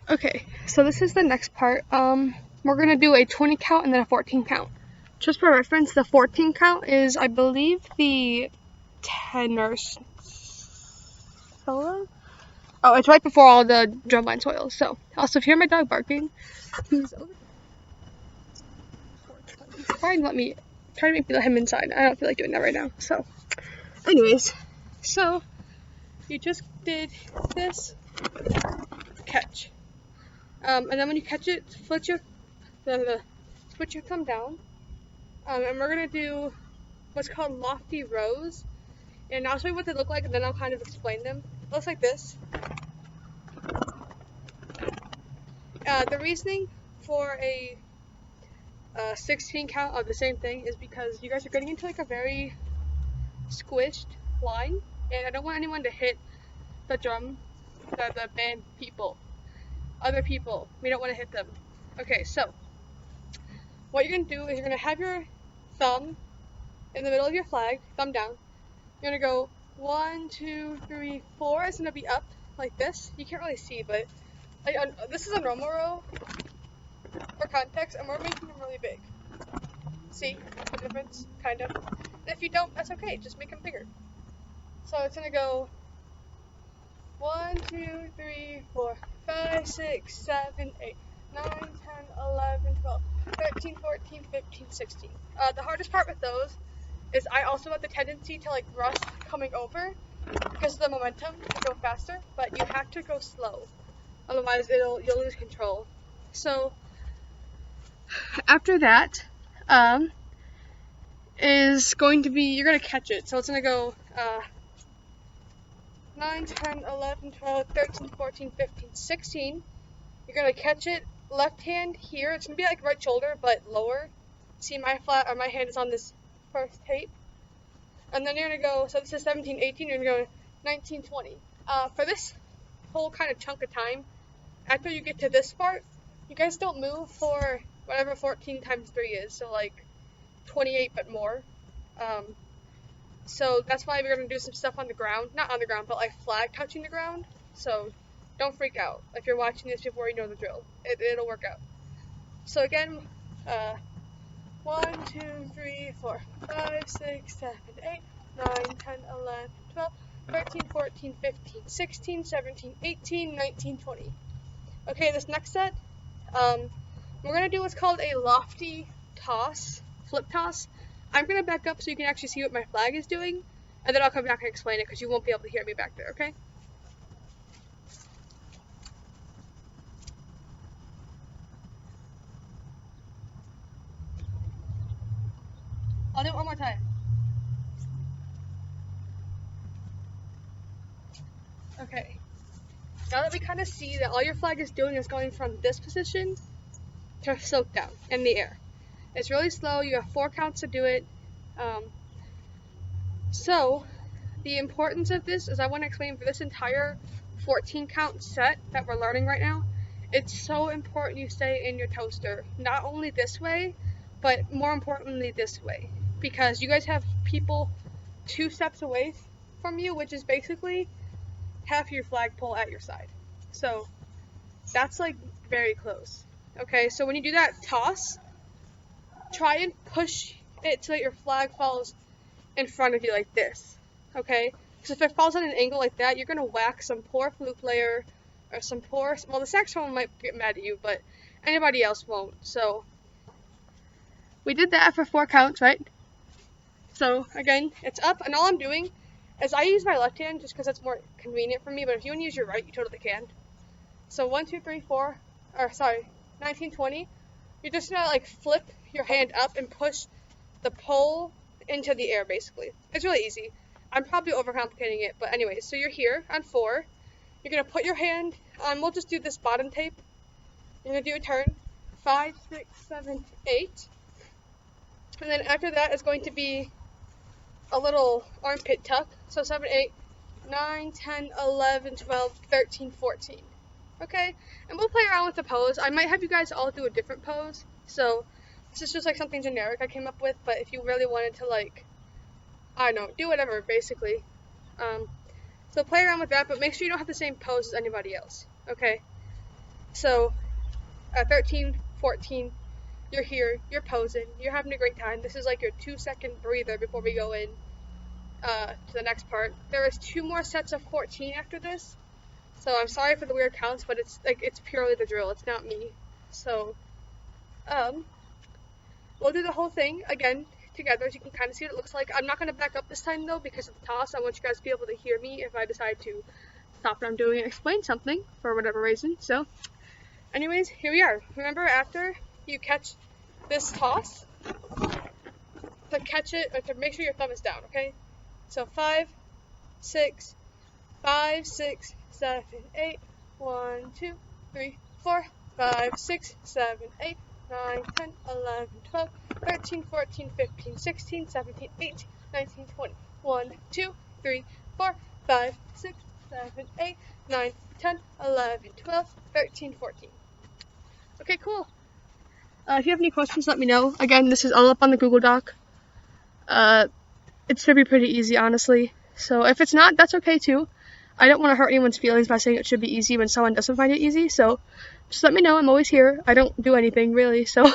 Okay, so this is the next part. We're gonna do a 20 count and then a 14 count. Just for reference, the 14 count is, I believe, the tenor solo. Oh, it's right before all the drumline soils. So, also, if you hear my dog barking, he's over. He's trying to make me let him inside. I don't feel like doing that right now. So, anyways, so you just did this catch. And then when you catch it, put your thumb down. And we're gonna do what's called lofty rows. And I'll show you what they look like, and then I'll kind of explain them. It looks like this. The reasoning for a 16 count of the same thing is because you guys are getting into like a very squished line, and I don't want anyone to hit the drum, the band people, other people. We don't want to hit them. Okay, so what you're gonna do is you're gonna have your thumb in the middle of your flag, thumb down. You're gonna go 1, 2, 3, 4. It's gonna be up like this. You can't really see, but like this is a normal row for context, and we're making them really big. See the difference, kind of. And if you don't, that's okay. Just make them bigger. So it's gonna go 1, 2, 3, 4, 5, 6, 7, 8, 9, 10, 11, 12, 13, 14, 15, 16. The hardest part with those is I also have the tendency to like rush coming over because of the momentum to go faster, but you have to go slow, otherwise you'll lose control. So after that is going to be, you're going to catch it. So it's going to go 9, 10, 11, 12, 13, 14, 15, 16. You're going to catch it left hand here. It's going to be like right shoulder, but lower. See, my hand is on this first tape. And then you're going to go, so this is 17, 18, you're going to go 19, 20. For this whole kind of chunk of time, after you get to this part, you guys don't move for whatever 14 times 3 is, so like 28 but more. So that's why we're going to do some stuff on the ground. Not on the ground, but like flag touching the ground. So don't freak out. If you're watching this before you know the drill, it'll work out. So again, 1, 2, 3, 4, 5, 6, 7, 8, 9, 10, 11, 12, 13, 14, 15, 16, 17, 18, 19, 20. Okay, this next set, we're going to do what's called a lofty toss, flip toss. I'm going to back up so you can actually see what my flag is doing, and then I'll come back and explain it because you won't be able to hear me back there, okay? I'll do it one more time. Okay. Now that we kind of see that all your flag is doing is going from this position to soak down in the air. It's really slow. You have 4 counts to do it. So the importance of this is I want to explain for this entire 14 count set that we're learning right now. It's so important you stay in your toaster, not only this way, but more importantly this way, because you guys have people 2 steps away from you, which is basically half your flagpole at your side. So that's like very close. Okay, so when you do that toss, try and push it so that your flag falls in front of you like this. Okay, because if it falls at an angle like that, you're gonna whack some poor flute player or some poor, well, the saxophone might get mad at you, but anybody else won't. So we did that for 4 counts, right? So again, it's up, and all I'm doing is I use my left hand just because that's more convenient for me, but if you want to use your right, you totally can. So 1, 2, 3, 4, or sorry, 19, 20. You're just gonna like flip your hand up and push the pole into the air, basically. It's really easy. I'm probably overcomplicating it, but anyways, so you're here on 4. You're gonna put your hand on, we'll just do this bottom tape. You're gonna do a turn, 5, 6, 7, 8. And then after that is going to be a little armpit tuck. So 7, 8, 9, 10, 11, 12, 13, 14. Okay, and we'll play around with the pose. I might have you guys all do a different pose. So this is just like something generic I came up with, but if you really wanted to, like, I don't know, do whatever, basically. So play around with that, but make sure you don't have the same pose as anybody else. Okay, So, 13, 14, you're here, you're posing, you're having a great time. This is like your 2-second breather before we go in to the next part. There is 2 more sets of 14 after this. So I'm sorry for the weird counts, but it's purely the drill. It's not me. So, we'll do the whole thing again together, so you can kind of see what it looks like. I'm not going to back up this time though because of the toss. I want you guys to be able to hear me if I decide to stop what I'm doing and explain something for whatever reason. So, anyways, here we are. Remember, after you catch this toss, to catch it, or to make sure your thumb is down, okay? So 5, 6, 5, 6, 7, 8, 1, 2, 3, 4, 5, 6, 7, 8, 9, 10, 11, 12, 13, 14, 15, 16, 17, 18, 19, 20. 1, 2, 3, 4, 5, 6, 7, 8, 9, 10, 11, 12, 13, 14. Okay, cool. If you have any questions, let me know. Again, this is all up on the Google Doc. It should be pretty easy, honestly. So if it's not, that's okay too. I don't want to hurt anyone's feelings by saying it should be easy when someone doesn't find it easy. So just let me know. I'm always here. I don't do anything really. So